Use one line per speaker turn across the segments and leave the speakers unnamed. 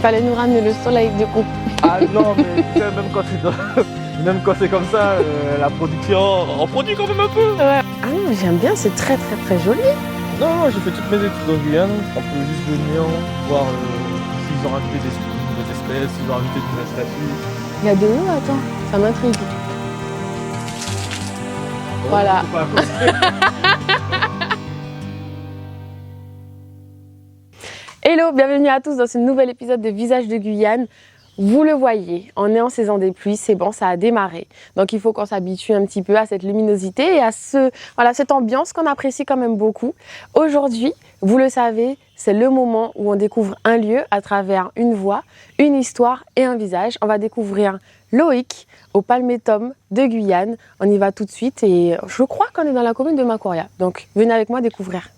Fallait nous ramener le soleil du coup.
Ah non, mais tu sais, même quand c'est comme ça, la production, on produit quand même un peu.
Ouais. Ah non, j'aime bien, c'est très très très joli.
Non, j'ai fait toutes mes études en Guyane. On peut juste venir voir s'ils ont rajouté des espèces, s'ils ont rajouté des statues.
Il y a de l'eau, attends, ça m'intrigue. Voilà. Hello, bienvenue à tous dans ce nouvel épisode de Visage de Guyane. Vous le voyez, on est en saison des pluies, c'est bon, ça a démarré. Donc il faut qu'on s'habitue un petit peu à cette luminosité et à cette ambiance qu'on apprécie quand même beaucoup. Aujourd'hui, vous le savez, c'est le moment où on découvre un lieu à travers une voix, une histoire et un visage. On va découvrir Loïc au Palmétum de Guyane. On y va tout de suite et je crois qu'on est dans la commune de Macoria. Donc venez avec moi découvrir.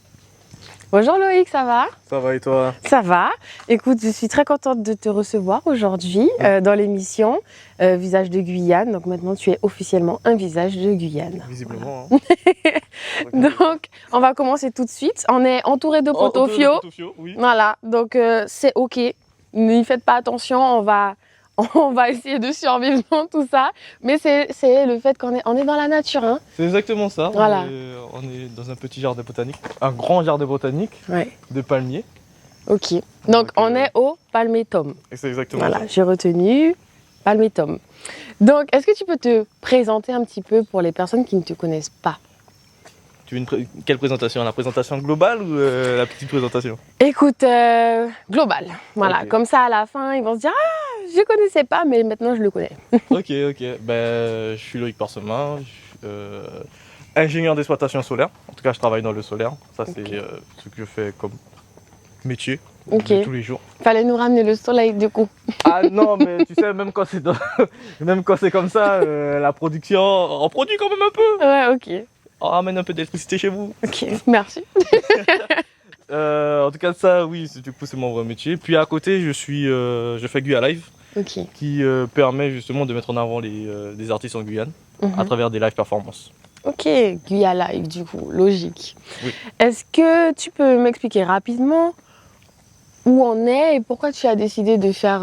Bonjour Loïc, ça va?
Ça va et toi?
Ça va. Écoute, je suis très contente de te recevoir aujourd'hui dans l'émission Visage de Guyane. Donc maintenant, tu es officiellement un visage de Guyane.
Visiblement. Hein.
Donc, on va commencer tout de suite. On est entouré de poteaux-fio.
Oui.
Voilà, donc c'est OK. N'y faites pas attention, on va essayer de survivre dans tout ça. Mais c'est le fait qu'on est dans la nature. Hein.
C'est exactement ça.
Voilà.
On est dans un petit jardin botanique, un grand jardin botanique de palmiers.
OK. Donc on est au Palmétum.
C'est exactement
Voilà,
ça.
j'ai retenu Palmétum. Donc, est-ce que tu peux te présenter un petit peu pour les personnes qui ne te connaissent pas?
Tu veux quelle présentation? La présentation globale ou la petite présentation?
Écoute, global. Voilà,
Ok.
comme ça à la fin, ils vont se dire « Ah, je ne connaissais pas, mais maintenant je le connais. »
Ok. Ben, je suis Loïc Parsemin, je suis ingénieur d'exploitation solaire. En tout cas, je travaille dans le solaire. Ça, c'est ce que je fais comme métier de tous les jours.
Fallait nous ramener le soleil du coup.
Ah non, mais tu sais, même quand c'est comme ça, la production, on produit quand même un peu.
Ouais, ok.
On ramène un peu d'électricité chez vous.
Ok, merci.
En tout cas, ça, oui, du coup, c'est mon vrai métier. Puis à côté, je fais Guya Live,
Ok.
qui permet justement de mettre en avant des artistes en Guyane à travers des live performances.
Ok, Guya Live du coup, logique.
Oui.
Est-ce que tu peux m'expliquer rapidement où on est et pourquoi tu as décidé de faire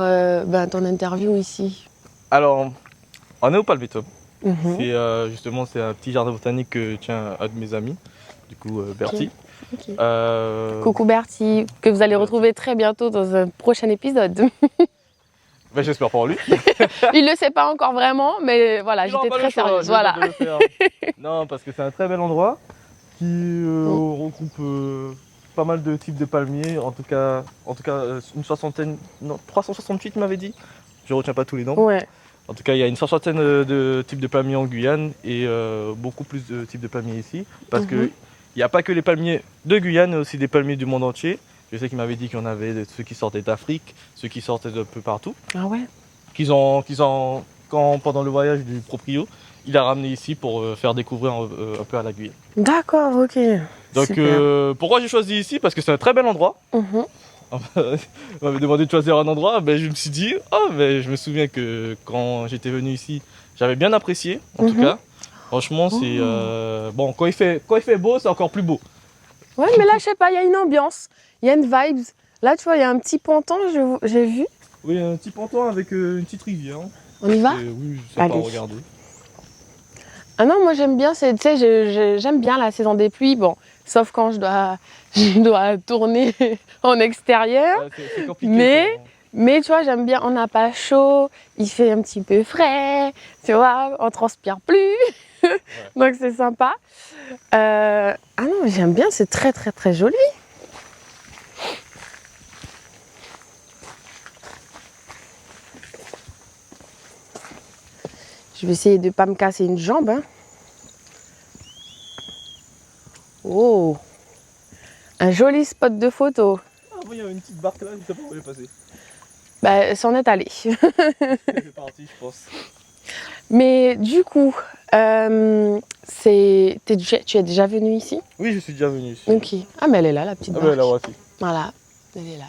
ton interview ici?
Alors, on est au Palmétum.
Mhm.
C'est un petit jardin botanique que tient un de mes amis, du coup Bertie.
Ok.
Euh,
Coucou Bertie, que vous allez retrouver très bientôt dans un prochain épisode.
ben, j'espère pour lui.
Il ne le sait pas encore vraiment, mais voilà, j'étais très sérieuse. Voilà.
Non, parce que c'est un très bel endroit qui regroupe pas mal de types de palmiers, en tout cas une soixantaine, non 368 m'avait dit. Je retiens pas tous les noms.
Ouais.
En tout cas, il y a une soixantaine de types de palmiers en Guyane et beaucoup plus de types de palmiers ici. Parce qu'il n'y a pas que les palmiers de Guyane, mais aussi des palmiers du monde entier. Je sais qu'il m'avait dit qu'il y en avait ceux qui sortaient d'Afrique, ceux qui sortaient d'un peu partout.
Ah ouais.
Pendant le voyage du proprio, il a ramené ici pour faire découvrir un peu à la Guyane.
D'accord, ok.
Donc pourquoi j'ai choisi ici? Parce que c'est un très bel endroit.
Mhm.
On m'avait demandé de choisir un endroit, ben, je me suis dit, je me souviens que quand j'étais venu ici, j'avais bien apprécié, en tout cas. Franchement, c'est bon, quand il fait beau, c'est encore plus beau.
Ouais, mais là, je sais pas, il y a une ambiance, il y a une vibe. Là, tu vois, il y a un petit ponton, j'ai vu.
Oui, un petit ponton avec une petite rivière.
On y va?
Oui, je sais pas regarder.
Ah non, moi j'aime bien, tu sais, j'aime bien la saison des pluies, bon, sauf quand je dois tourner en extérieur.
Ouais, c'est compliqué.
Mais tu vois, j'aime bien, on n'a pas chaud, il fait un petit peu frais, tu vois, on transpire plus, donc c'est sympa. Ah non, j'aime bien, c'est très très très joli. Je vais essayer de ne pas me casser une jambe. Hein. Oh, un joli spot de photo.
Ah oui, il y a une petite barque là, je ne sais pas où elle est passée.
Bah, c'en est allé.
C'est parti, je pense.
Mais du coup, tu es déjà venu ici?
Oui, je suis déjà venu ici.
Ok. Ah, mais elle est là, la petite barque.
Là aussi.
Voilà, elle est là.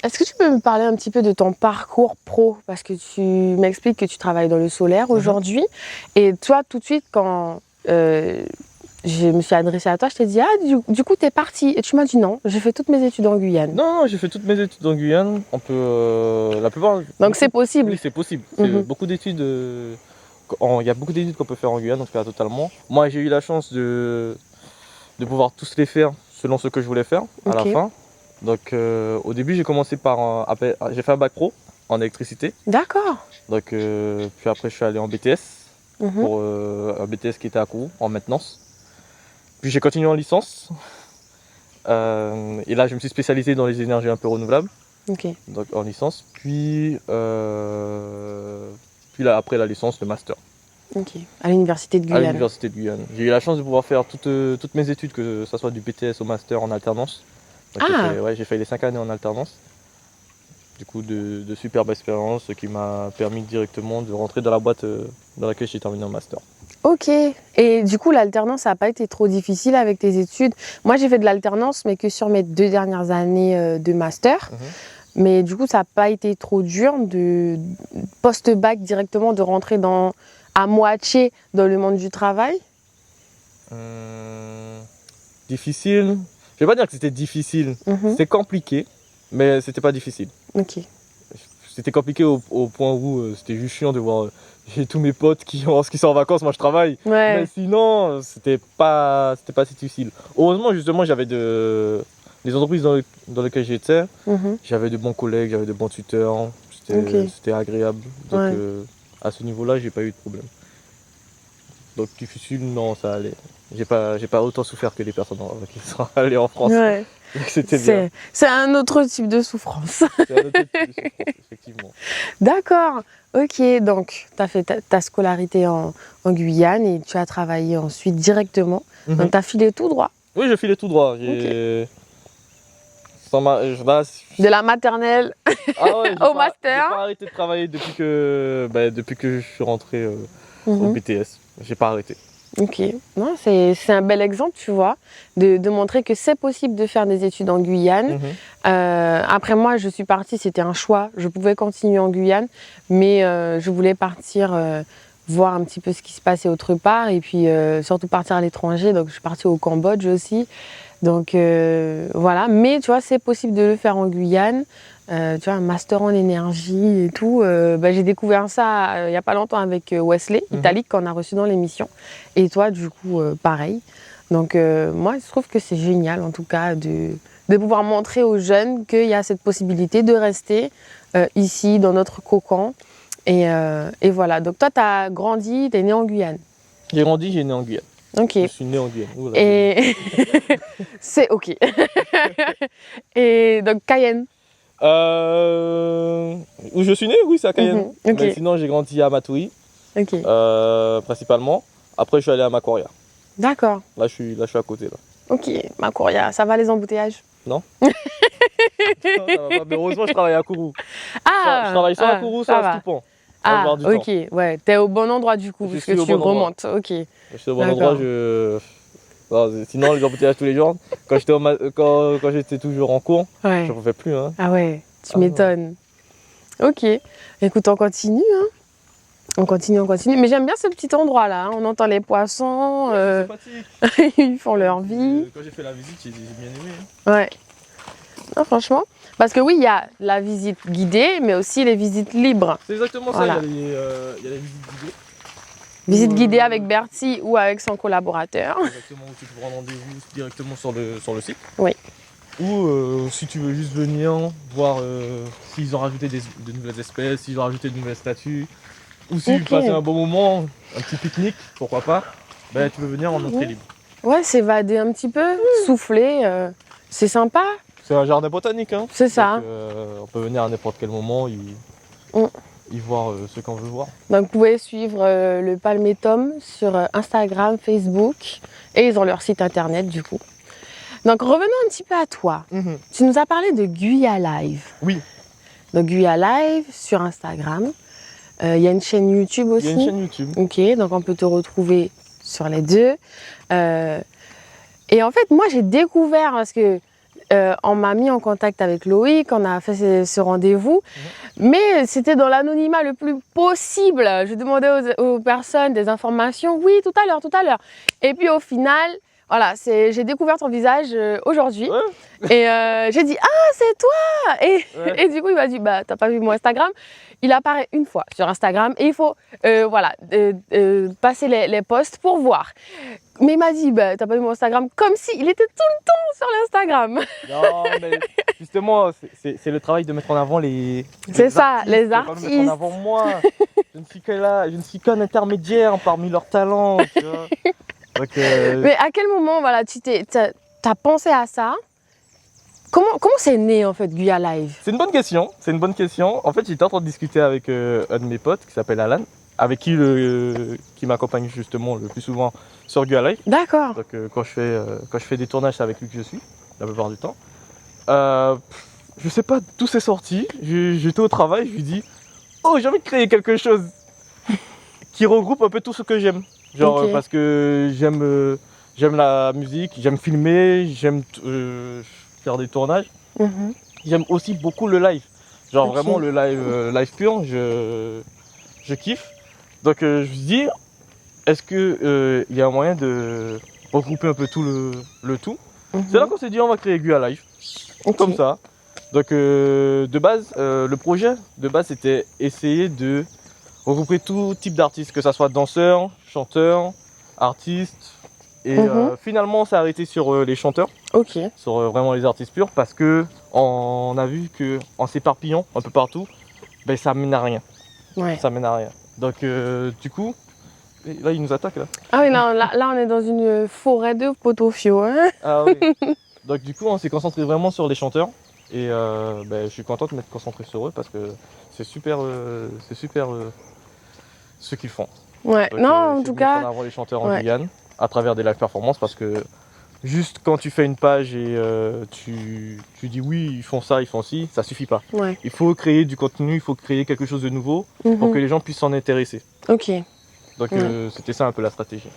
Est-ce que tu peux me parler un petit peu de ton parcours pro? Parce que tu m'expliques que tu travailles dans le solaire aujourd'hui. Et toi, tout de suite, quand je me suis adressée à toi, je t'ai dit, du coup, t'es parti. Et tu m'as dit non, j'ai fait toutes mes études en Guyane.
Non, j'ai fait toutes mes études en Guyane. On peut, la plupart.
Donc c'est possible.
Oui, c'est possible. C'est beaucoup d'études. Il y a beaucoup d'études qu'on peut faire en Guyane, en tout cas totalement. Moi, j'ai eu la chance de pouvoir tous les faire selon ce que je voulais faire à la fin. Donc, au début, j'ai commencé par j'ai fait un bac pro en électricité.
D'accord.
Donc, puis après, je suis allé en BTS pour un BTS qui était à Kourou en maintenance. Puis j'ai continué en licence. Et là, je me suis spécialisé dans les énergies un peu renouvelables. Donc en licence. Puis là, après la licence, le master.
À l'université de Guyane.
À l'université de Guyane. J'ai eu la chance de pouvoir faire toutes mes études, que ce soit du BTS au master en alternance. Donc j'ai fait les 5 années en alternance. Du coup, de superbes expériences qui m'a permis directement de rentrer dans la boîte dans laquelle j'ai terminé en master.
Ok. Et du coup, l'alternance, ça n'a pas été trop difficile avec tes études? Moi, j'ai fait de l'alternance, mais que sur mes 2 dernières années de master. Mais du coup, ça n'a pas été trop dur de post-bac directement, de rentrer à moitié dans le monde du travail?
Difficile. Je ne vais pas dire que c'était difficile. C'était compliqué, mais c'était pas difficile. C'était compliqué au point où c'était juste chiant de voir j'ai tous mes potes qui sont en vacances, moi je travaille. Mais sinon, c'était pas si difficile. Heureusement, justement, j'avais les entreprises dans lesquelles j'étais, j'avais de bons collègues, j'avais de bons tuteurs. C'était agréable. Donc à ce niveau-là, j'ai pas eu de problème. Donc difficile, non, ça allait. J'ai pas autant souffert que les personnes qui sont allées en France. C'était bien.
C'est un autre type de souffrance.
C'est un autre type de souffrance, effectivement.
D'accord, ok. Donc, tu as fait ta scolarité en Guyane et tu as travaillé ensuite directement. Donc, tu as filé tout droit.
Oui, j'ai filé tout droit. De
la maternelle au master.
J'ai pas arrêté de travailler depuis que je suis rentré au BTS. J'ai pas arrêté.
Ok, non, c'est un bel exemple, tu vois, de montrer que c'est possible de faire des études en Guyane. Après moi, je suis partie, c'était un choix. Je pouvais continuer en Guyane, mais je voulais partir voir un petit peu ce qui se passait autre part et puis surtout partir à l'étranger. Donc je suis partie au Cambodge aussi. Donc voilà, mais tu vois, c'est possible de le faire en Guyane. Tu vois, un master en énergie et tout. J'ai découvert ça il n'y a pas longtemps avec Wesley, Italique, qu'on a reçu dans l'émission. Et toi, du coup, pareil. Donc moi, je trouve que c'est génial, en tout cas, de pouvoir montrer aux jeunes qu'il y a cette possibilité de rester ici, dans notre cocon. Et voilà. Donc toi, tu as grandi, tu es né en Guyane.
J'ai grandi, j'ai né en Guyane.
Ok.
Je suis né en Guyane. Oula.
Et c'est ok. Et donc Cayenne.
Où je suis né, oui, c'est à Cayenne. Mais sinon, j'ai grandi à Matoury, principalement. Après, je suis allé à Macoria.
D'accord.
Là, je suis à côté. Là.
Ok, Macoria, ça va les embouteillages?
Non. Non, ça va pas, mais heureusement, je travaille à Kourou. Je travaille soit à Kourou, soit à Stoupan.
Ok, ouais, t'es au bon endroit du coup, parce que tu remontes. Ok.
Je suis au bon endroit, Non, sinon, les embouteillages tous les jours, quand j'étais toujours en cours, je ne pouvais plus. Hein.
Ah ouais, tu m'étonnes. Ok, écoute, on continue. Hein. On continue. Mais j'aime bien ce petit endroit là. Hein. On entend les poissons.
C'est sympathique.
Ils font leur vie.
Quand j'ai fait la visite, j'ai bien aimé.
Hein. Ouais. Non, franchement. Parce que oui, il y a la visite guidée, mais aussi les visites libres.
C'est exactement
voilà.
Ça. Il y a les visites guidées.
Visite guidée avec Bertie ou avec son collaborateur.
Exactement, où tu peux prendre rendez-vous directement sur le site.
Oui.
Ou si tu veux juste venir voir s'ils ont rajouté de nouvelles espèces, s'ils ont rajouté de nouvelles statues. Ou si tu veux passer un bon moment, un petit pique-nique, pourquoi pas, tu peux venir en entrée libre.
Ouais, s'évader un petit peu, souffler, c'est sympa.
C'est un jardin botanique, hein.
C'est ça.
Donc, on peut venir à n'importe quel moment y voir ce qu'on veut voir.
Donc vous pouvez suivre le Palmétum sur Instagram, Facebook et ils ont leur site internet du coup. Donc revenons un petit peu à toi. Tu nous as parlé de Guya Live.
Oui.
Donc Guya Live sur Instagram. Il y a une chaîne YouTube aussi.
Il y a une chaîne YouTube.
Ok, donc on peut te retrouver sur les deux. Et en fait, moi j'ai découvert parce que on m'a mis en contact avec Loïc, on a fait ce rendez-vous, mais c'était dans l'anonymat le plus possible. Je demandais aux personnes des informations, oui, tout à l'heure. Et puis au final, voilà, j'ai découvert ton visage aujourd'hui. Et j'ai dit, ah, c'est toi! Et du coup, il m'a dit, bah, t'as pas vu mon Instagram? Il apparaît une fois sur Instagram et il faut passer les posts pour voir. Mais il m'a dit, bah, t'as pas vu mon Instagram? Comme si il était tout le temps sur l'Instagram.
Non, mais justement, c'est le travail de mettre en avant les
artistes.
Mettre en avant moi. Je ne suis que là, je ne suis qu'un intermédiaire parmi leurs talents. Tu vois. Donc,
Mais à quel moment, voilà, t'as pensé à ça? Comment c'est né en fait Guya Live?
C'est une bonne question. En fait, j'étais en train de discuter avec un de mes potes qui s'appelle Alan, avec qui m'accompagne justement le plus souvent sur Guya Live.
D'accord.
Donc quand je fais des tournages, c'est avec lui que je suis la plupart du temps. Je sais pas d'où c'est sorti. J'étais au travail, je lui dis, oh, j'ai envie de créer quelque chose qui regroupe un peu tout ce que j'aime. Genre parce que j'aime la musique, j'aime filmer, j'aime faire des tournages. J'aime aussi beaucoup le live. Genre vraiment le live pur, je kiffe. Donc je me dis, est-ce que il y a un moyen de regrouper un peu tout le tout. C'est là qu'on s'est dit on va créer Guya Live. Comme ça. Donc de base, le projet de base c'était essayer de regrouper tout type d'artistes, que ce soit danseurs, chanteurs, artistes. Et finalement, on s'est arrêté sur les chanteurs, sur vraiment les artistes purs, parce que on a vu que en s'éparpillant un peu partout, ben, ça mène à rien. Ça mène à rien. Donc du coup, là, il nous attaque là.
Ah oui, là on est dans une forêt de pot-au-fio. Hein.
Ah oui. Donc du coup, on s'est concentré vraiment sur les chanteurs. Et ben, je suis content de m'être concentré sur eux parce que c'est super ce qu'ils font.
Ouais,
donc,
non, en tout cas.
On avant les chanteurs en Guyane à travers des live performances parce que juste quand tu fais une page et tu dis oui, ils font ça, ils font ci, ça suffit pas. Il faut créer du contenu, il faut créer quelque chose de nouveau pour que les gens puissent s'en intéresser. Donc c'était ça un peu la stratégie.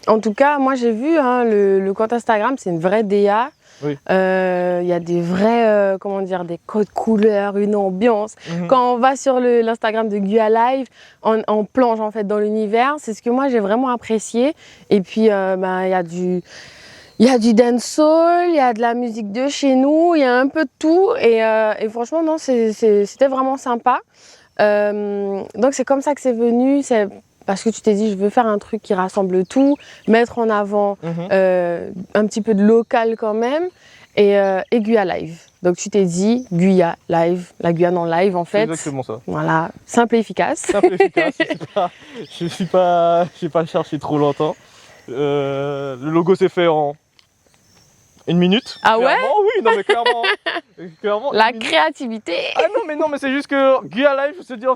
En tout cas, moi j'ai vu hein, le compte Instagram, c'est une vraie DA. Il y a des vrais, des codes couleurs, une ambiance. Quand on va sur l'Instagram de Guya Live, on plonge en fait dans l'univers. C'est ce que moi j'ai vraiment apprécié. Et puis, il y a du dancehall, il y a de la musique de chez nous, il y a un peu de tout. Et franchement, non, c'était vraiment sympa. Donc c'est comme ça que c'est venu. Parce que tu t'es dit, je veux faire un truc qui rassemble tout, mettre en avant un petit peu de local quand même, et Guya Live. Donc tu t'es dit, Guya Live, la Guyane en live en fait.
C'est exactement ça.
Voilà, simple et efficace.
Simple et efficace, j'ai pas cherché trop longtemps. Le logo s'est fait en 1 minute.
Ah
clairement,
ouais?
Oui, non mais clairement.
La créativité.
Ah non mais c'est juste que Guya Live, je me suis dit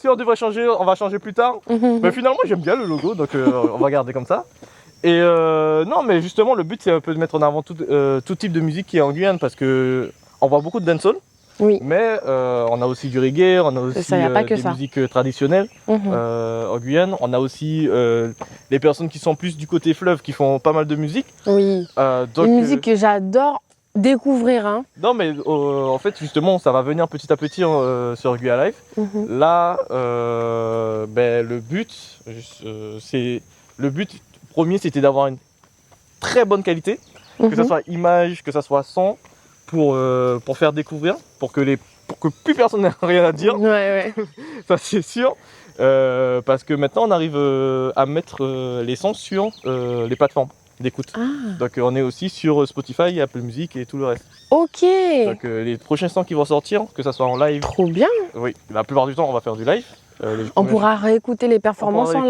si on devrait changer, on va changer plus tard. Mais finalement j'aime bien le logo, donc on va garder comme ça. Et non mais justement le but c'est un peu de mettre en avant tout type de musique qui est en Guyane parce que on voit beaucoup de dancehall. Mais on a aussi du reggae, on a aussi des musiques traditionnelles en Guyane. On a aussi les personnes qui sont plus du côté fleuve, qui font pas mal de musique.
Donc, une musique que j'adore découvrir. Hein.
Non mais en fait justement ça va venir petit à petit sur Guya Live. Là, le but premier c'était d'avoir une très bonne qualité, que ce soit image, que ce soit son. Pour faire découvrir, pour que plus personne n'ait rien à dire. Ça c'est sûr. Parce que maintenant on arrive à mettre les sons sur les plateformes d'écoute. Donc on est aussi sur Spotify, Apple Music et tout le reste. Donc les prochains sons qui vont sortir, que ça soit en live.
Trop bien.
Oui, la plupart du temps on va faire du live.
On pourra réécouter les performances en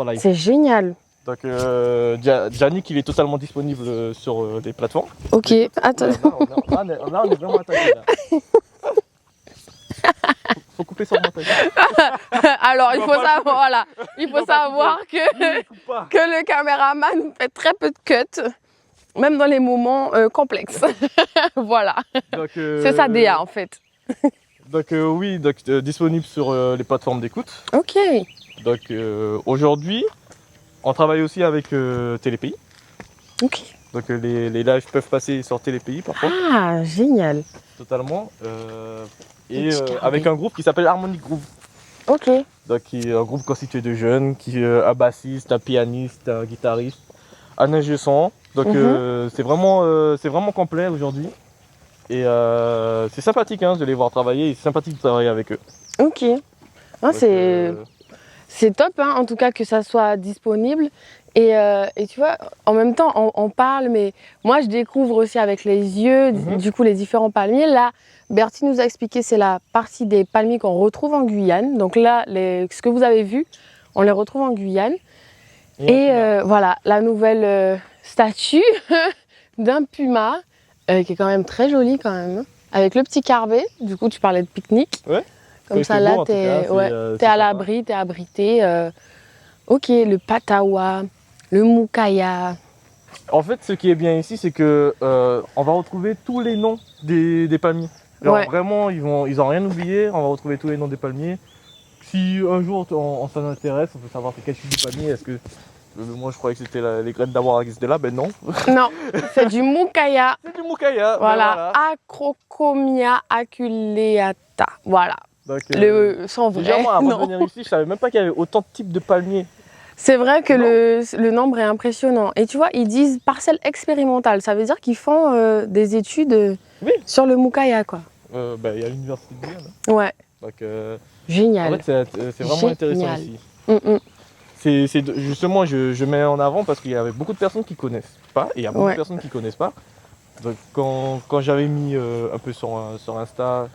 live. C'est génial.
Donc Yannick il est totalement disponible sur les plateformes.
Attends.
Là on est vraiment attaqué là. Faut couper sur le montage.
Alors il faut savoir que le caméraman fait très peu de cuts, même dans les moments complexes. Voilà. C'est sa DA en fait.
Donc disponible sur les plateformes d'écoute. Donc aujourd'hui on travaille aussi avec Télépays. Donc les lives peuvent passer et sortir les pays parfois,
Ah, génial.
totalement. Et
petit carré.
avec un groupe qui s'appelle Harmonic Groove.
Ok.
Donc qui est un groupe constitué de jeunes, un bassiste, un pianiste, un guitariste, un ingé son. Donc c'est vraiment complet aujourd'hui. Et c'est sympathique hein, de les voir travailler, et c'est sympathique de travailler avec eux.
Ok. Ah,
Donc,
c'est top, hein, en tout cas, que ça soit disponible. Et tu vois, en même temps, on parle, mais moi, je découvre aussi avec les yeux, du coup, les différents palmiers. Là, Bertie nous a expliqué, c'est la partie des palmiers qu'on retrouve en Guyane. Donc là, ce que vous avez vu, on les retrouve en Guyane. Et voilà, la nouvelle statue d'un puma, qui est quand même très jolie quand même, hein, avec le petit carvet. Du coup, tu parlais de pique-nique.
Ouais.
Comme
Oui,
ça,
c'est
là,
beau, en tout cas,
t'es à
sympa.
l'abri, t'es abrité. Ok, le patawa, le mukaya.
En fait, ce qui est bien ici, c'est que on va retrouver tous les noms des palmiers. Genre
Ouais.
vraiment, ils ont rien oublié. On va retrouver tous les noms des palmiers. Si un jour on s'en intéresse, on peut savoir c'est quel type de palmier. Est-ce que moi je croyais que c'était les graines d'avoine qui étaient là, ben non.
Non, c'est du mukaya.
C'est du mukaya.
Voilà, Acrocomia aculeata. Voilà,
Donc,
sans vrai.
déjà moi, avant
non.
de venir ici, je savais même pas qu'il y avait autant de types de palmiers.
C'est vrai que le nombre est impressionnant. Et tu vois, ils disent parcelle expérimentale. Ça veut dire qu'ils font des études sur le mukaya, quoi.
Il y a l'université de Guyane.
Ouais,
Donc,
génial.
en fait, c'est vraiment intéressant
Génial.
ici. Justement, je mets en avant parce qu'il y avait beaucoup de personnes qui connaissent pas, et il y a beaucoup de personnes qui connaissent pas. Donc quand j'avais mis un peu sur Insta,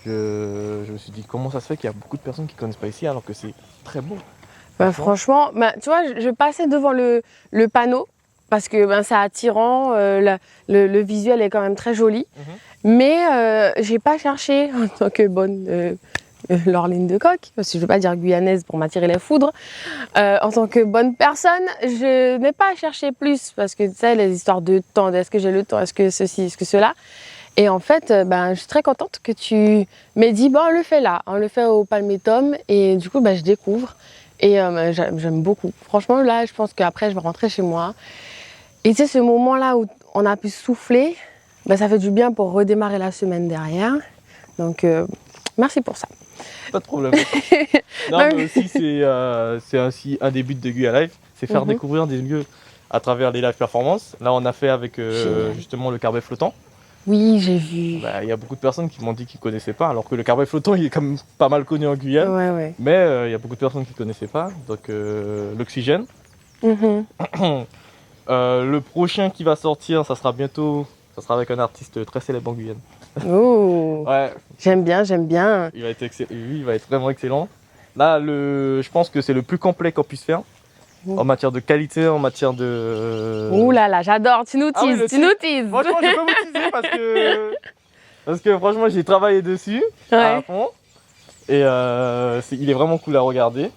je me suis dit comment ça se fait qu'il y a beaucoup de personnes qui connaissent pas ici alors que c'est très beau.
Bah, franchement, tu vois, je passais devant le panneau parce que c'est attirant, le visuel est quand même très joli. Mais j'ai pas cherché en tant que bonne Laureline de Coq, parce que je ne veux pas dire guyanaise pour m'attirer les foudres. En tant que bonne personne, je n'ai pas cherché plus parce que tu sais, les histoires de temps, est-ce que j'ai le temps, est-ce que ceci, est-ce que cela. Et en fait, je suis très contente que tu m'aies dit, bon, on le fait là, on le fait au Palmétum. Et du coup, je découvre et j'aime beaucoup. Franchement, là, je pense qu'après, je vais rentrer chez moi. Et tu sais, ce moment-là où on a pu souffler, ça fait du bien pour redémarrer la semaine derrière. Donc, merci pour ça.
Pas de problème. Non, mais aussi, c'est ainsi un des buts de Guyana Live, c'est faire découvrir des lieux à travers les live performances. Là, on a fait avec justement le carvet flottant.
Oui, j'ai vu.
Il y a beaucoup de personnes qui m'ont dit qu'ils ne connaissaient pas, alors que le carvet flottant, il est quand même pas mal connu en Guyane.
Ouais.
Mais il y a beaucoup de personnes qui ne connaissaient pas. Donc, l'oxygène. Le prochain qui va sortir, ça sera bientôt. Ça sera avec un artiste très célèbre en Guyane.
Oh.
Ouais.
J'aime bien.
Il va être il va être vraiment excellent. Là, je pense que c'est le plus complet qu'on puisse faire. En matière de qualité, en matière de...
Ouh là là, j'adore, tu nous teases,
Franchement, je peux vous teaser parce que franchement, j'ai travaillé dessus à fond. Et il est vraiment cool à regarder.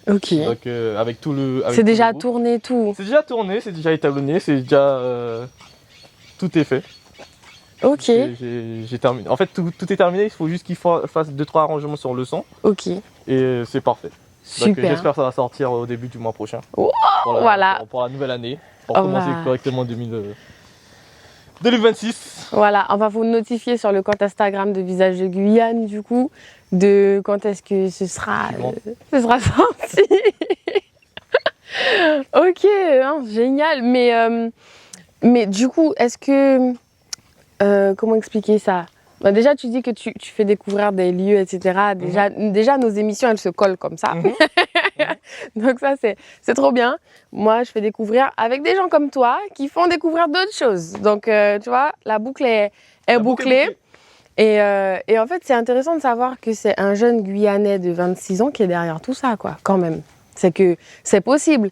Ok.
Donc, avec tout le...
C'est déjà tourné tout.
C'est déjà tourné, c'est déjà étalonné, c'est déjà... tout est fait.
Ok.
J'ai terminé. En fait, tout est terminé, il faut juste qu'il fasse 2-3 arrangements sur le son.
Ok.
Et c'est parfait.
Super.
Donc j'espère que ça va sortir au début du mois prochain.
Wow,
pour la nouvelle année. Pour commencer correctement 2026.
Voilà, on va vous notifier sur le compte Instagram de Visage de Guyane, du coup, de quand est-ce que ce sera sorti. Ok, hein, génial. Mais du coup, est-ce que... comment expliquer ça? Déjà, tu dis que tu fais découvrir des lieux, etc. Déjà, nos émissions, elles se collent comme ça. Donc ça, c'est trop bien. Moi, je fais découvrir avec des gens comme toi qui font découvrir d'autres choses. Donc, tu vois, la boucle est bouclée. Et en fait, c'est intéressant de savoir que c'est un jeune Guyanais de 26 ans qui est derrière tout ça, quoi, quand même. C'est que c'est possible.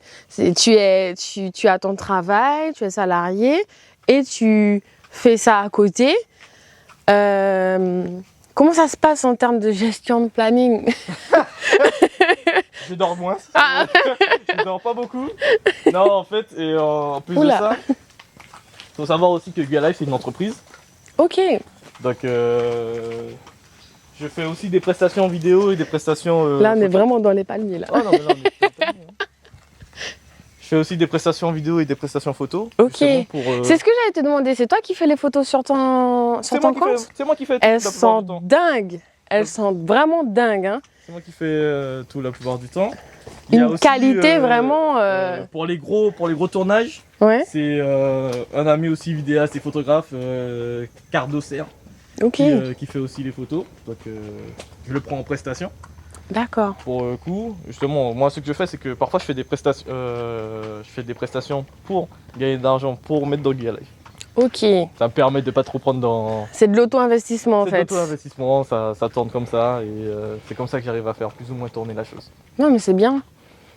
Tu as ton travail, tu es salarié et tu fais ça à côté. Comment ça se passe en termes de gestion de planning?
Je dors moins. Je dors pas beaucoup. Non, en fait, et en plus de ça, il faut savoir aussi que Guyana Live, c'est une entreprise.
Ok.
Donc, je fais aussi des prestations vidéo et des prestations...
là, on est vraiment dans les palmiers, là.
Oh non, mais là, on est dans les palmiers, hein. Je fais aussi des prestations vidéo et des prestations photo.
Ok.
justement pour,
C'est ce que j'allais te demander. C'est toi qui fais les photos sur ton compte?
C'est moi qui fais tout
Elles
la plupart
sont
du temps.
dingues. Elles sont vraiment dingues. Hein.
C'est moi qui fais tout la plupart du temps. Il y a
Une
aussi,
qualité vraiment.
pour les gros tournages,
Ouais.
c'est un ami aussi vidéaste et photographe, Cardo Serre,
Ok.
qui fait aussi les photos. Donc je le prends en prestation.
D'accord.
Pour le coup, justement, moi ce que je fais, c'est que parfois je fais des prestations pour gagner de l'argent, pour mettre dans Guya Live.
Ok.
Ça me permet de pas trop prendre dans.
C'est de l'auto-investissement en
C'est
fait.
de l'auto-investissement, ça tourne comme ça et c'est comme ça que j'arrive à faire plus ou moins tourner la chose.
Non, mais c'est bien.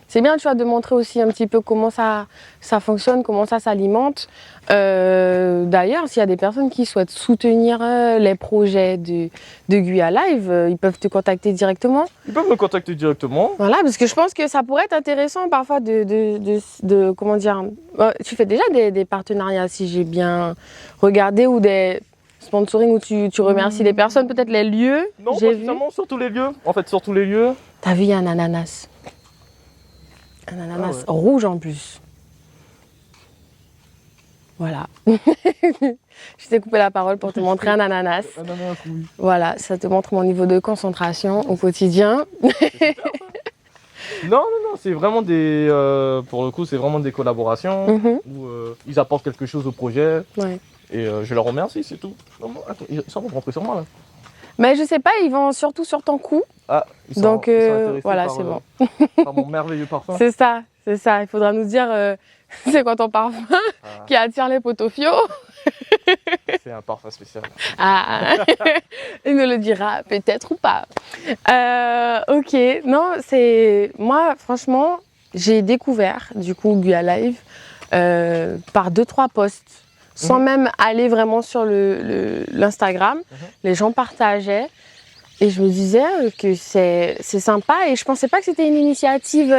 C'est bien, tu vois, de montrer aussi un petit peu comment ça fonctionne, comment ça s'alimente. D'ailleurs, s'il y a des personnes qui souhaitent soutenir les projets de Guya Live, ils peuvent te contacter directement.
Ils peuvent me contacter directement.
Voilà, parce que je pense que ça pourrait être intéressant parfois de comment dire. Tu fais déjà des partenariats, si j'ai bien regardé, ou des sponsoring où tu remercies les personnes, peut-être les lieux.
Non, pas
j'ai vu.
spécialement sur tous les lieux. En fait, sur tous les lieux.
T'as vu, il y a un ananas. Un ananas
Ah ouais.
rouge en plus. Voilà. Je t'ai coupé la parole pour te montrer un ananas.
Ananas, oui.
Voilà, ça te montre mon niveau de concentration au quotidien.
Non, c'est vraiment des. Pour le coup, c'est vraiment des collaborations
Mhm.
où ils apportent quelque chose au projet
Ouais.
et je leur remercie, c'est tout. Non, attends, ils sont rentrés sur moi là.
Mais je sais pas, ils vont surtout sur ton cou.
Ah, ils sont,
Donc,
ils sont intéressés
voilà,
par,
c'est bon.
par mon merveilleux parfum.
C'est ça, c'est ça. Il faudra nous dire c'est quoi ton parfum
Ah,
qui attire les potofios.
c'est un parfum spécial.
Ah, il nous le dira peut-être ou pas. Ok, non, c'est moi franchement, j'ai découvert du coup Guya Live par 2-3 posts, sans même aller vraiment sur l'Instagram. Les gens partageaient et je me disais que c'est sympa et je pensais pas que c'était une initiative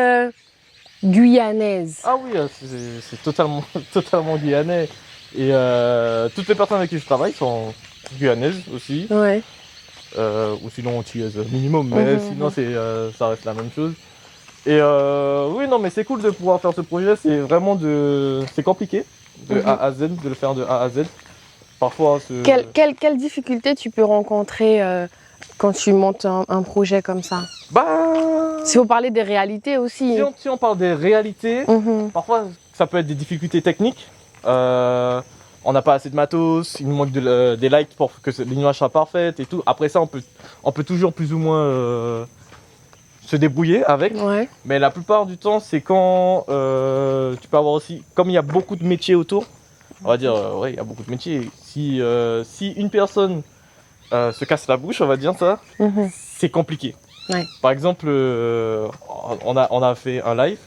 guyanaise.
Ah oui, c'est totalement, totalement guyanais. Et toutes les personnes avec qui je travaille sont guyanaises aussi.
Ouais.
Ou sinon antillaises minimum, mais sinon ça reste la même chose. Et oui, non, mais c'est cool de pouvoir faire ce projet, c'est vraiment c'est compliqué de A à Z, de le faire de A à Z. Parfois,
Quelle difficulté tu peux rencontrer quand tu montes un projet comme ça?
Bah,
Si on parlait des réalités aussi.
si on parle des réalités,
Mhm.
parfois ça peut être des difficultés techniques. On n'a pas assez de matos, il nous manque des likes pour que l'image soit parfaite et tout. Après ça, on peut toujours plus ou moins se débrouiller avec.
Ouais.
Mais la plupart du temps, c'est quand tu peux avoir aussi, comme il y a beaucoup de métiers autour, on va dire, ouais, il y a beaucoup de métiers. Si une personne se casse la bouche, on va dire ça,
Mhm.
c'est compliqué.
Ouais.
Par exemple, on a fait un live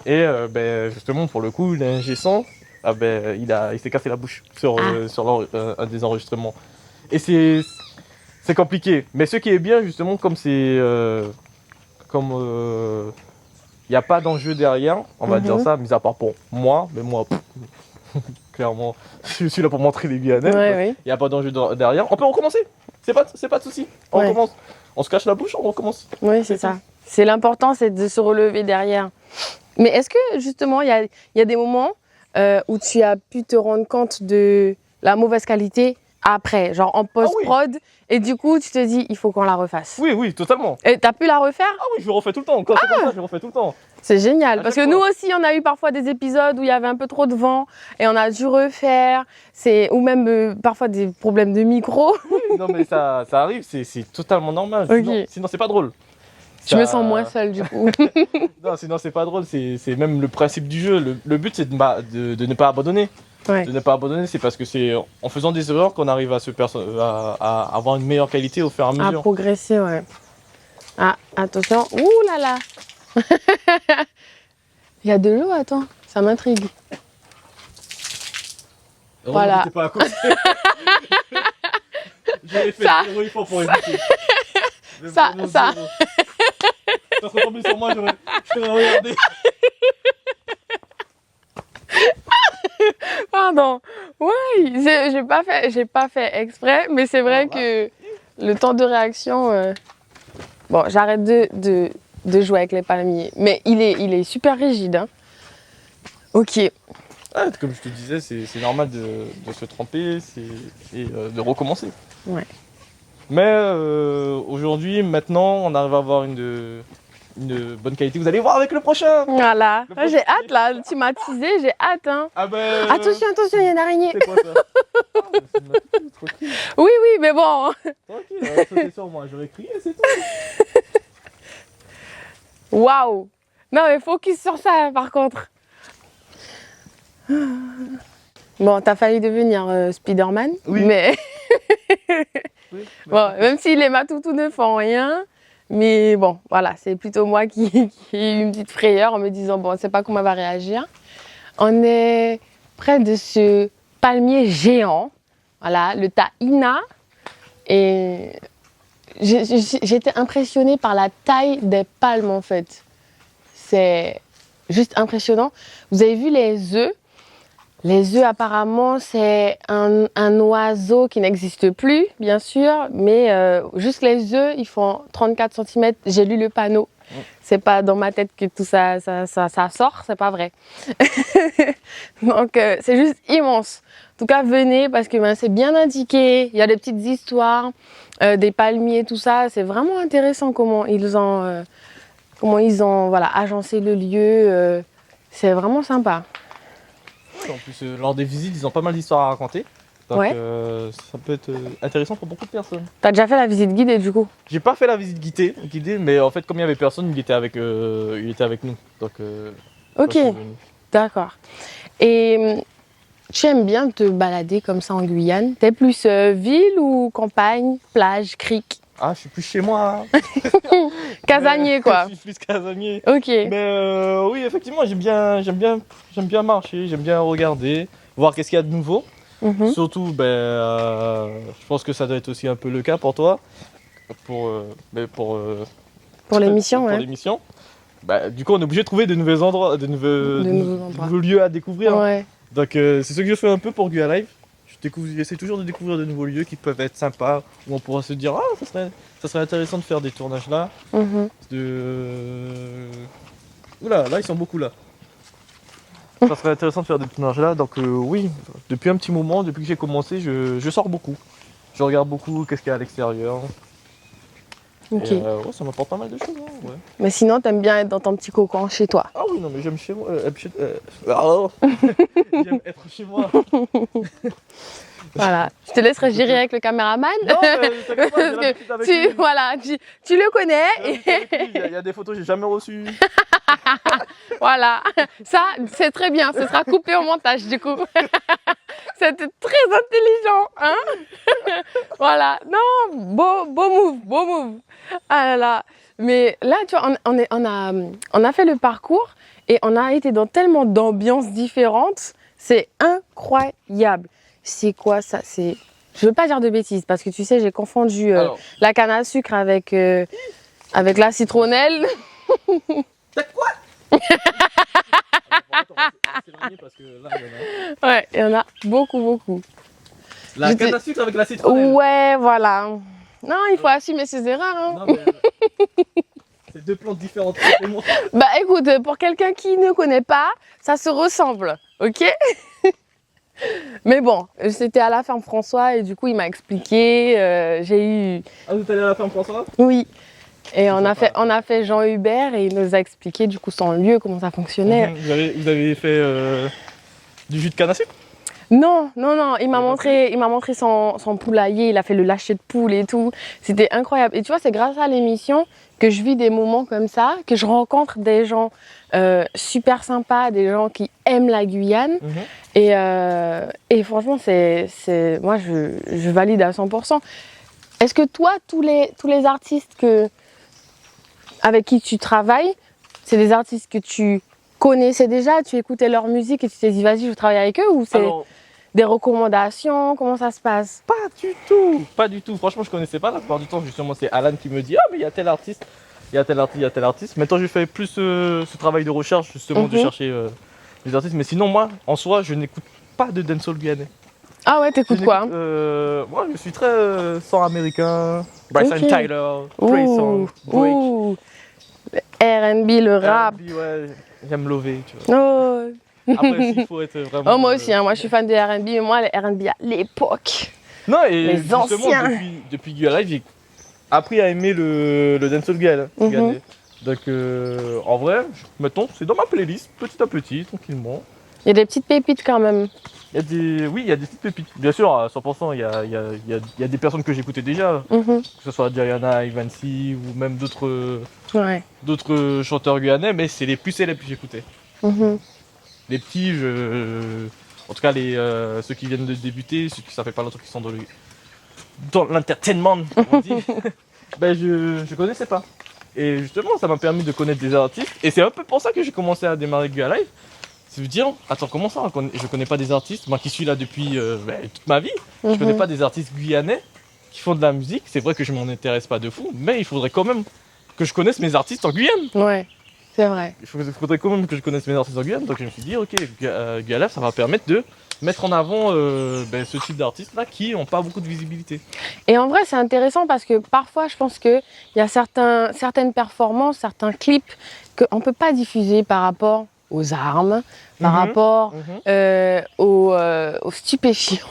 et ben, justement pour le coup, l'ingé son, ben, il s'est cassé la bouche sur un des enregistrements. Et c'est compliqué. Mais ce qui est bien justement, comme c'est comme il n'y a pas d'enjeu derrière, on va dire ça, mis à part pour moi, mais moi, clairement, je suis là pour montrer les Guyanais.
Ouais,
Il n'y a pas d'enjeu derrière. On peut recommencer. C'est pas de souci. On
Ouais.
recommence. On se cache la bouche, on recommence.
Oui, c'est ça. C'est l'important, c'est de se relever derrière. Mais est-ce que justement, il y a des moments où tu as pu te rendre compte de la mauvaise qualité après, genre en post-prod, et du coup, tu te dis, il faut qu'on la refasse.
Oui, totalement.
Et t'as pu la refaire?
Ah oui, je le refais tout le temps. Quand c'est comme ça, je le refais tout le temps.
C'est génial,
À
parce que
chaque
nous
fois.
aussi, on a eu parfois des épisodes où il y avait un peu trop de vent et on a dû refaire, ou même parfois des problèmes de micro.
Oui, non, mais ça arrive, c'est totalement normal.
Ok.
Sinon c'est pas drôle.
Je me sens moins seule du coup.
Non, sinon c'est pas drôle. C'est même le principe du jeu. Le but, c'est de ne pas abandonner.
Ouais.
De ne pas abandonner, c'est parce que c'est en faisant des erreurs qu'on arrive à avoir une meilleure qualité au fur et à
À
mesure.
progresser, ouais. Ah, attention. Ouh là là. Il y a de l'eau, attends. Ça m'intrigue. Voilà.
J'étais pas à côté. J'avais fait
Ça.
0 fois pour éviter. Mais
Ça,
vraiment
ça.
0. Ça serait tombé sur moi, je t'aurais regardé.
Pardon. Oui, j'ai pas fait exprès, mais c'est vrai que le temps de réaction. Bon, j'arrête de jouer avec les palmiers, mais il est super rigide. Hein. Ok.
Ah, comme je te disais, c'est normal de se tromper et de recommencer.
Ouais.
Mais aujourd'hui, maintenant, on arrive à avoir une bonne qualité. Vous allez voir avec le prochain.
Voilà.
Le prochain
J'ai hâte là. Tu m'as teasé, j'ai hâte. Hein.
Ah ben...
Attention, attention, il y a une araignée.
C'est quoi ça? Ah, mais c'est une maquille, tranquille.
Oui, oui, mais bon.
Tranquille, elle a sauté sur moi, j'aurais crié, c'est tout.
Waouh. Non, mais focus sur ça par contre. Bon, t'as failli devenir Spider-Man.
Oui.
Mais
Oui,
bon, même si les matoutous ne font rien. Mais bon, voilà, c'est plutôt moi qui ai eu une petite frayeur en me disant, bon, on ne sait pas comment elle va réagir. On est près de ce palmier géant, voilà, le Tahina. Et j'étais impressionnée par la taille des palmes en fait. C'est juste impressionnant. Vous avez vu les œufs? Les œufs, apparemment, c'est un oiseau qui n'existe plus, bien sûr, mais juste les œufs, ils font 34 cm. J'ai lu le panneau. C'est pas dans ma tête que tout ça sort, c'est pas vrai. Donc, c'est juste immense. En tout cas, venez parce que ben, c'est bien indiqué. Il y a des petites histoires, des palmiers, tout ça. C'est vraiment intéressant comment ils ont voilà, agencé le lieu. C'est vraiment sympa.
En plus, lors des visites, ils ont pas mal d'histoires à raconter. Donc,
Ouais.
ça peut être intéressant pour beaucoup de personnes.
T'as déjà fait la visite guidée du coup?
J'ai pas fait la visite guidée, mais en fait, comme il y avait personne, il était avec nous. Donc,
Ok,
je suis venu.
d'accord. Et tu aimes bien te balader comme ça en Guyane? T'es plus ville ou campagne, plage, crique?
Ah, je suis plus chez moi.
Casanier quoi.
Je suis plus casanier.
Ok.
Mais oui, effectivement, j'aime bien marcher, j'aime bien regarder, voir qu'est-ce qu'il y a de nouveau.
Mhm.
Surtout, je pense que ça doit être aussi un peu le cas pour toi, pour
Pour l'émission,
pour
ouais.
l'émission. Bah, du coup, on est obligé de trouver de nouveaux endroits, de
nouveaux endroits.
nouveaux lieux à découvrir.
Ouais.
Donc, c'est ce que je fais un peu pour Guyana Live. J'essaie toujours de découvrir de nouveaux lieux qui peuvent être sympas, où on pourra se dire, ah, ça serait intéressant de faire des tournages là.
Mhm.
Oula, là, ils sont beaucoup là. Ça serait intéressant de faire des tournages là, donc oui, depuis un petit moment, depuis que j'ai commencé, je sors beaucoup. Je regarde beaucoup qu'est-ce qu'il y a à l'extérieur.
Ok.
Et ouais, ça m'apporte pas mal de choses. Hein, ouais.
Mais sinon, t'aimes bien être dans ton petit cocon chez toi.
Ah oui, non, mais j'aime chez moi. J'aime être chez moi.
Voilà. Je te laisserai gérer avec le caméraman.
Non, mais t'inquiète pas, j'ai
Parce
l'habitude
que
avec
tu,
lui.
voilà, tu le connais.
J'ai l'habitude avec lui. Il y a des photos que j'ai jamais reçues.
Voilà. Ça, c'est très bien. Ce sera coupé au montage du coup. C'était très intelligent, hein. Voilà. Non, beau move. Ah là là. Mais là, tu vois, on a fait le parcours et on a été dans tellement d'ambiances différentes. C'est incroyable. C'est quoi ça? Je veux pas dire de bêtises parce que tu sais, j'ai confondu
Alors,
la canne à sucre avec la citronnelle.
t'as quoi? Parce que là, il y en a.
Ouais, il y en a beaucoup.
La
J'étais-
canne à sucre avec la citronnelle.
Ouais, voilà. Non, il faut assumer ses erreurs. Hein.
Non, mais c'est deux plantes différentes. Moi.
Bah écoute, pour quelqu'un qui ne connaît pas, ça se ressemble, ok? Mais bon, c'était à la ferme François et du coup il m'a expliqué, j'ai eu...
Ah, vous êtes allé à la ferme François?
Oui, et on
sympa.
a fait Jean Hubert et il nous a expliqué du coup son lieu, comment ça fonctionnait.
Vous avez fait du jus de canne à sucre?
Non, il m'a montré son poulailler, il a fait le lâcher de poule et tout. C'était incroyable. Et tu vois, c'est grâce à l'émission que je vis des moments comme ça, que je rencontre des gens super sympas, des gens qui aiment la Guyane. Et franchement, moi, je valide à 100%. Est-ce que toi, tous les artistes avec qui tu travailles, c'est des artistes que tu connaissais déjà, tu écoutais leur musique et tu t'es dit, vas-y, je veux travailler avec eux, ou c'est
Alors,
des recommandations? Comment ça se passe?
pas du tout. Franchement, je connaissais pas. La plupart du temps, justement, c'est Alan qui me dit, ah, mais il y a tel artiste, il y a tel artiste. Maintenant, je fais plus ce travail de recherche, justement, de chercher les artistes. Mais sinon, moi, en soi, je n'écoute pas de dancehall guyanais.
Ah ouais, t'écoutes quoi?
Moi, je suis très sang américain, Bryson
Ok.
Tyler, Trey Songz, Drake.
Ouh. Le R&B, le rap.
R&B, ouais, j'aime lover, tu vois.
Oh.
Après, s'il faut être vraiment.
Oh, moi aussi, hein, moi je suis fan de R&B, mais moi, les R&B à l'époque.
Non, et
Les
justement,
anciens.
depuis Guyana Live, j'ai appris à aimer le dancehall guyanais. Donc, en vrai, mettons, c'est dans ma playlist, petit à petit, tranquillement.
Il y a des petites pépites quand même.
Oui, il y a des petites pépites. Bien sûr, à 100%, il y a des personnes que j'écoutais déjà, que ce soit Diana, Ivancy ou même
Ouais.
d'autres chanteurs guyanais, mais c'est les plus célèbres que j'écoutais. Les petits, en tout cas ceux qui viennent de débuter, ceux qui ça fait pas longtemps qu'ils sont dans l'entertainment, comme on dit, ben je connaissais pas. Et justement, ça m'a permis de connaître des artistes. Et c'est un peu pour ça que j'ai commencé à démarrer Guyana Live. C'est de dire, attends, comment ça, je connais pas des artistes, moi qui suis là depuis toute ma vie, je connais pas des artistes guyanais qui font de la musique. C'est vrai que je m'en intéresse pas de fou, mais il faudrait quand même que je connaisse mes artistes en Guyane.
Ouais, c'est vrai.
Il faudrait quand même que je connaisse mes artistes en Guyane. Donc je me suis dit, ok, Guyana Live, ça va permettre de mettre en avant ce type d'artistes là qui n'ont pas beaucoup de visibilité.
Et en vrai, c'est intéressant parce que parfois, je pense qu'il y a certaines performances, certains clips qu'on ne peut pas diffuser par rapport aux armes, par rapport aux stupéfiants,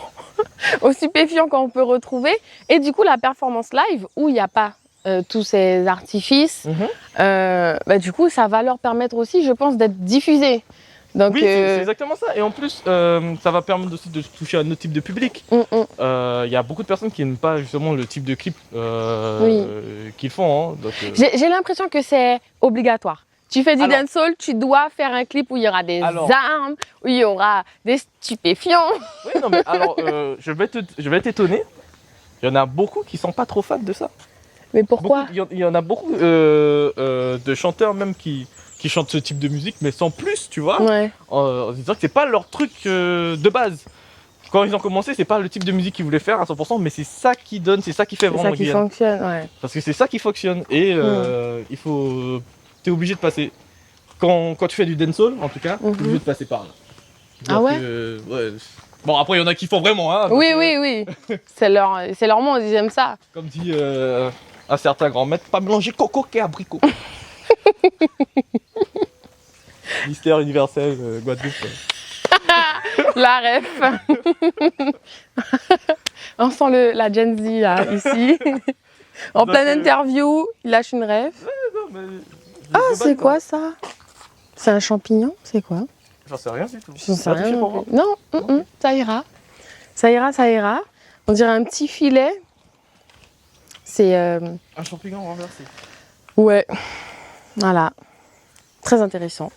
aux stupéfiants qu'on peut retrouver. Et du coup, la performance live, où il n'y a pas tous ces artifices, du coup, ça va leur permettre aussi, je pense, d'être diffusés. Donc,
oui, c'est exactement ça. Et en plus, ça va permettre aussi de toucher un autre type de public. Il y a beaucoup de personnes qui n'aiment pas justement le type de clip qu'ils font. Hein,
j'ai l'impression que c'est obligatoire. Tu fais du dancehall, tu dois faire un clip où il y aura des armes, où il y aura des stupéfiants.
Oui, non, mais alors, je vais t'étonner. Il y en a beaucoup qui sont pas trop fans de ça.
Mais pourquoi?
Il y en a beaucoup de chanteurs même qui chantent ce type de musique, mais sans plus, tu vois, en disant que c'est pas leur truc de base. Quand ils ont commencé, c'est pas le type de musique qu'ils voulaient faire à 100%, mais c'est ça qui donne, c'est ça qui fait vraiment
Guyane. C'est ça qui fonctionne, ouais.
Parce que c'est ça qui fonctionne. Et t'es obligé de passer. Quand tu fais du dancehall, en tout cas, t'es obligé de passer par là.
Ah ouais,
ouais. Bon, après, il y en a qui font vraiment, hein.
Oui. C'est leur monde, ils aiment ça.
Comme dit un certain grand maître, pas mélanger coco et abricot. Mystère universel, Guadeloupe.
La ref. On sent la Gen Z là, ici. En pleine interview, il lâche une ref. Ah, c'est quoi ça? C'est un champignon? C'est quoi?
J'en sais rien du tout.
J'en sais rien. Non, ça ira. Ça ira. On dirait un petit filet. C'est...
Un champignon renversé.
Ouais. Voilà. Très intéressant.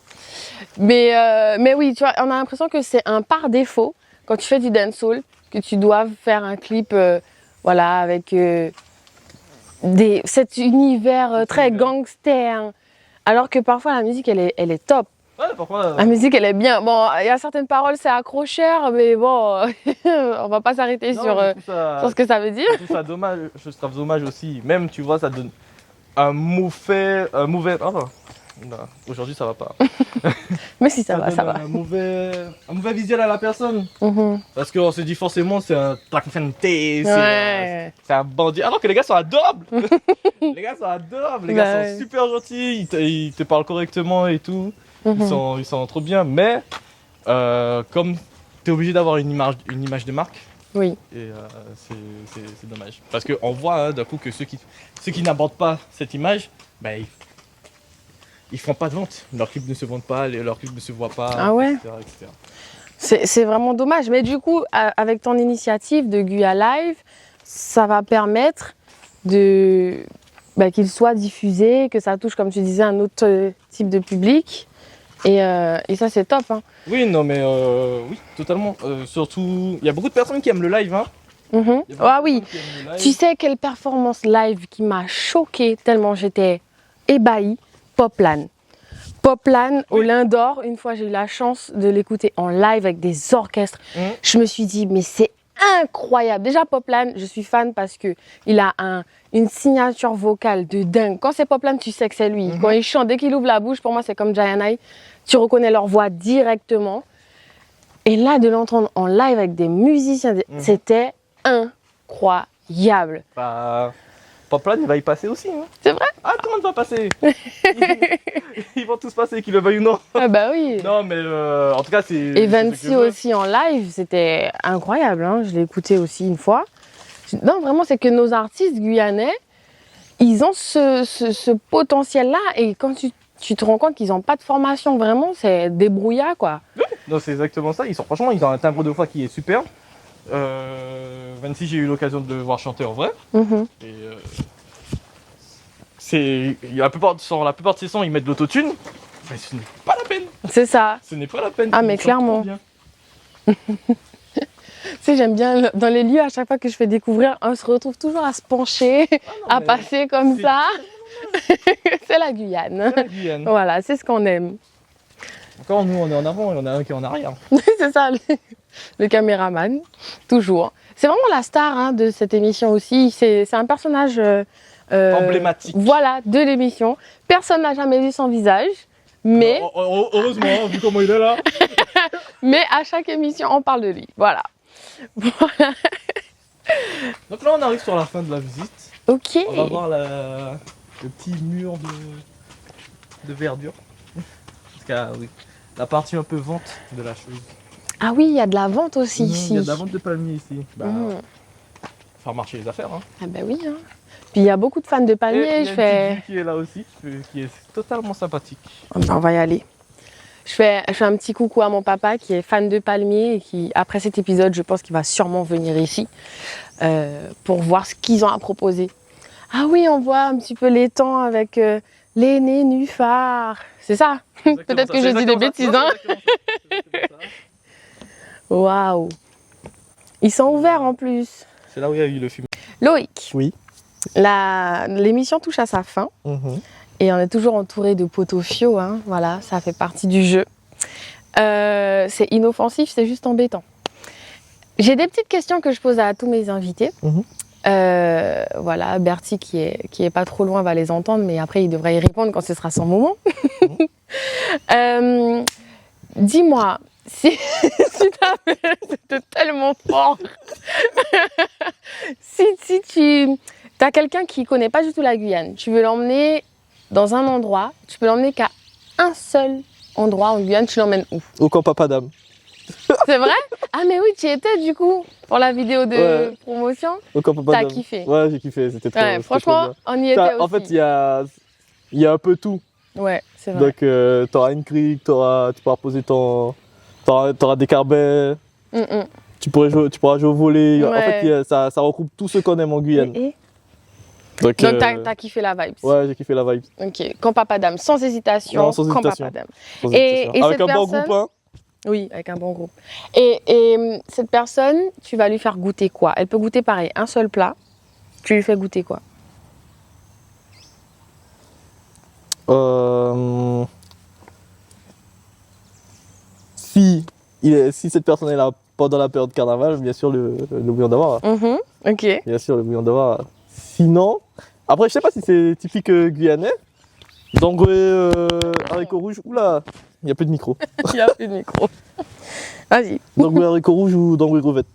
Mais oui, tu vois, on a l'impression que c'est un par défaut quand tu fais du dancehall, que tu dois faire un clip avec cet univers très gangster. Alors que parfois la musique elle est top.
Ouais, parfois.
La musique elle est bien. Bon, il y a certaines paroles c'est accrocheur, mais bon, on va pas s'arrêter sur ce que ça veut dire.
Je trouve ça dommage, aussi. Même tu vois, ça donne un mauvais. Non, aujourd'hui ça va pas.
Mais si ça va.
Un mauvais visuel à la personne. Parce qu'on se dit forcément c'est un trafiquant, c'est un bandit. Alors que les gars sont adorables. Les gars sont super gentils, ils te parlent correctement et tout. Ils sont trop bien, mais comme tu es obligé d'avoir une image de marque.
Oui.
Et c'est dommage. Parce qu'on voit d'un coup que ceux qui n'abordent pas cette image, ils font pas de vente. Leurs clips ne se vendent pas, leurs clips ne se voient pas,
ah ouais.
etc.
C'est vraiment dommage. Mais du coup, avec ton initiative de Guyana Live, ça va permettre qu'il soit diffusé, que ça touche, comme tu disais, un autre type de public. Et ça, c'est top. Hein.
Oui, non, mais oui, totalement. Surtout, il y a beaucoup de personnes qui aiment le live. Hein.
Ah oui. Tu sais quelle performance live qui m'a choquée tellement j'étais ébahie? Poplan. Poplan au Lindor, une fois j'ai eu la chance de l'écouter en live avec des orchestres. Je me suis dit, mais c'est incroyable. Déjà, Poplan, je suis fan parce qu'il a une signature vocale de dingue. Quand c'est Poplan, tu sais que c'est lui. Quand il chante, dès qu'il ouvre la bouche, pour moi, c'est comme Jayanai. Tu reconnais leur voix directement. Et là, de l'entendre en live avec des musiciens, c'était incroyable.
Pamplane, il va y passer aussi. Hein.
C'est vrai?
Ah, tout le monde va passer. Ils vont tous passer, qu'ils le veuillent ou non.
Ah bah oui.
Non, mais en tout cas, c'est...
Et Vancy aussi en live, c'était incroyable. Hein. Je l'ai écouté aussi une fois. Non, vraiment, c'est que nos artistes guyanais, ils ont ce potentiel-là. Et quand tu te rends compte qu'ils n'ont pas de formation, vraiment, c'est débrouillard, quoi.
Oui, non, c'est exactement ça. Franchement, ils ont un timbre de voix qui est super. Vancy, j'ai eu l'occasion de le voir chanter en vrai. Et la plupart de ses sons, ils mettent de l'autotune. Mais ce n'est pas la peine.
C'est ça.
Ce n'est pas la peine.
Ah, mais clairement. Tu sais, j'aime bien, dans les lieux, à chaque fois que je fais découvrir, on se retrouve toujours à se pencher, à passer comme ça. C'est la Guyane.
C'est la Guyane.
Voilà, c'est ce qu'on aime.
Encore, nous, on est en avant et on a un qui est en arrière.
C'est ça, le caméraman, toujours. C'est vraiment la star hein, de cette émission aussi. C'est un personnage
emblématique.
Voilà, de l'émission. Personne n'a jamais vu son visage. Mais,
heureusement, vu comment il est là.
Mais à chaque émission, on parle de lui. Voilà. Voilà.
Donc là, on arrive sur la fin de la visite.
Ok.
On va voir le petit mur de verdure. Parce que, oui, la partie un peu vente de la chose.
Ah oui, il y a de la vente aussi ici.
Il y a de la vente de palmiers ici. Faire marcher les affaires. Hein.
Ah bah oui. Hein. Puis il y a beaucoup de fans de palmiers.
Il y a une petite vue qui est là aussi, qui est totalement sympathique.
On va y aller. Je fais un petit coucou à mon papa qui est fan de palmiers et qui, après cet épisode, je pense qu'il va sûrement venir ici pour voir ce qu'ils ont à proposer. Ah oui, on voit un petit peu l'étang avec les nénuphars. C'est ça? Peut-être que je dis des bêtises. Hein. Waouh! Ils sont ouverts en plus.
C'est là où il y a eu le film.
Loïc.
Oui.
L'émission touche à sa fin. Et on est toujours entouré de pot-au-fio, hein. Voilà, ça fait partie du jeu. C'est inoffensif, c'est juste embêtant. J'ai des petites questions que je pose à tous mes invités. Voilà, Bertie qui est pas trop loin va les entendre, mais après il devrait y répondre quand ce sera son moment. Dis-moi, si c'était tellement fort. si tu as quelqu'un qui connaît pas du tout la Guyane, tu veux l'emmener dans un endroit, tu peux l'emmener qu'à un seul endroit en Guyane, tu l'emmènes où?
Au camp Papadam.
C'est vrai? Ah mais oui, tu y étais du coup pour la vidéo de promotion.
Au camp Papadam.
T'as kiffé?
Ouais, j'ai kiffé, c'était trop, c'était
franchement,
trop
on y était aussi.
En fait, il y a un peu tout.
Ouais, c'est vrai.
Donc, t'auras une crique, tu pourras poser t'auras des carbets, tu pourras jouer au volley. En fait, ça regroupe tout ce qu'on aime en Guyane. Donc
t'as kiffé la vibe.
Ouais, j'ai kiffé la vibe.
Ok, Camp Papadam, sans hésitation.
Non, sans hésitation.
Camp Papadam.
Et avec un bon groupe, hein.
Oui, avec un bon groupe. Et cette personne, tu vas lui faire goûter quoi? Elle peut goûter pareil, un seul plat. Tu lui fais goûter quoi?
Si cette personne est là pendant la période carnaval, bien sûr le bouillon d'Avar.
Ok.
Bien sûr le bouillon d'Avar. Sinon, après je sais pas si c'est typique guyanais. Dangoué haricots rouges. Oula, il n'y a plus de micro.
Il n'y a plus de micro. Vas-y.
Dangoué haricots rouges ou dangoué grevette.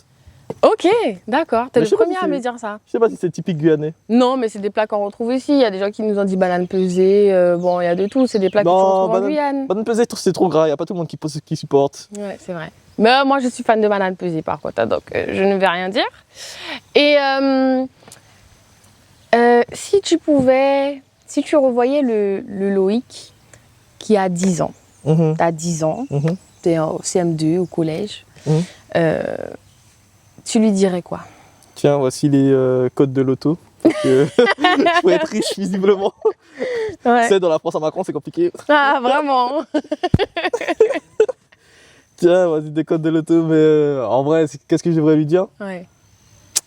Ok, d'accord. T'es le premier à me dire ça.
Je sais pas si c'est typique guyanais.
Non, mais c'est des plats qu'on retrouve ici. Il y a des gens qui nous ont dit banane pesée. Bon, il y a de tout. C'est des plats que tu retrouves en Guyane.
Banane pesée, c'est trop gras. Il n'y a pas tout le monde qui supporte.
Ouais, c'est vrai. Mais moi, je suis fan de banane pesée par contre. Donc, je ne vais rien dire. Et si tu revoyais le Loïc qui a 10 ans. T'as 10 ans. T'es au CM2, au collège. Tu lui dirais quoi?
Tiens, voici les codes de l'auto. Je pourrais être riche, visiblement. Ouais. Tu sais, dans la France à Macron, c'est compliqué.
Ah, vraiment?
Tiens, vas-y, des codes de l'auto, mais en vrai, qu'est-ce que je devrais lui dire?
Ouais.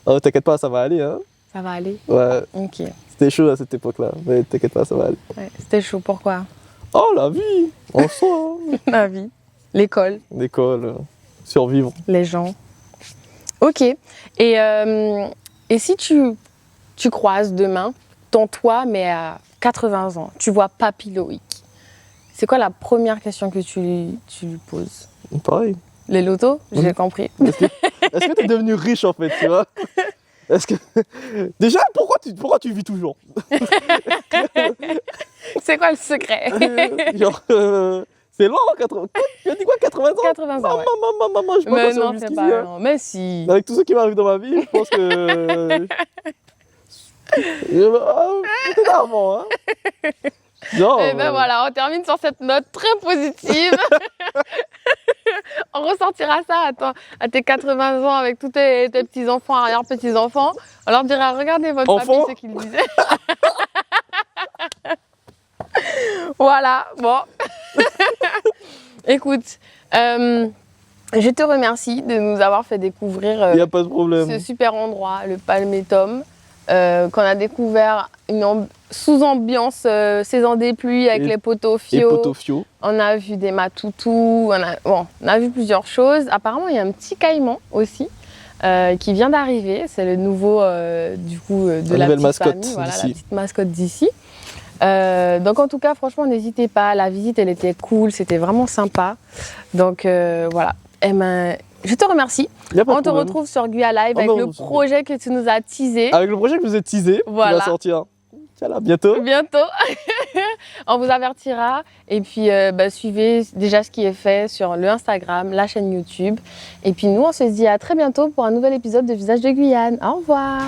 Oh, t'inquiète pas, ça va aller, hein.
Ça va aller?
Ouais.
Ok.
C'était chaud à cette époque-là, mais t'inquiète pas, ça va aller.
Ouais, c'était chaud, pourquoi?
Oh, la vie! On le sent, hein.
La vie. L'école.
L'école, survivre.
Les gens. Ok. Et si tu croises demain ton toi, mais à 80 ans, tu vois Papy Loïc, c'est quoi la première question que tu lui poses?
Pareil.
Les lotos? J'ai compris.
Est-ce que t'es devenu riche en fait, tu vois?
Est-ce que... Déjà, pourquoi tu vis toujours?
C'est quoi le secret?
Genre, c'est long, 80... Tu as dit quoi, 80 ans?
80 ans, ouais.
Maman, je peux
Mais
pas
non,
jusqu'ici,
c'est pas
hein.
long. Mais si.
Avec tout ce qui m'arrive dans ma vie, je pense que... Peut-être avant, hein. Genre,
Et ben voilà, on termine sur cette note très positive. On ressortira ça à tes 80 ans avec tous tes petits-enfants, arrière-petits-enfants. On leur dira, regardez votre
Enfant.
papy, ce qu'il disait. Voilà, bon. Écoute, je te remercie de nous avoir fait découvrir
il n'y a pas de problème.
ce super endroit, le Palmettom, qu'on a découvert sous ambiance saison des pluies avec
Et-
les poteaux
Et
fio.
Potofio.
On a vu des matoutous, on a vu plusieurs choses. Apparemment, il y a un petit caïman aussi qui vient d'arriver. C'est le nouveau du coup de la
nouvelle
petite
mascotte
famille, voilà, la
d'ici.
petite mascotte d'ici. Donc en tout cas, franchement, n'hésitez pas. La visite, elle était cool, c'était vraiment sympa. Donc voilà. Eh ben, je te remercie.
Y a pas de
On te
problème.
retrouve sur Guya Live
Oh
avec
non,
le
c'est
projet que tu nous as teasé.
Avec le projet que je vous ai teasé,
Voilà.
qui va sortir. Tiens là, bientôt.
Bientôt. On vous avertira. Et puis, suivez déjà ce qui est fait sur le Instagram, la chaîne YouTube. Et puis, nous, on se dit à très bientôt pour un nouvel épisode de Visage de Guyane. Au revoir.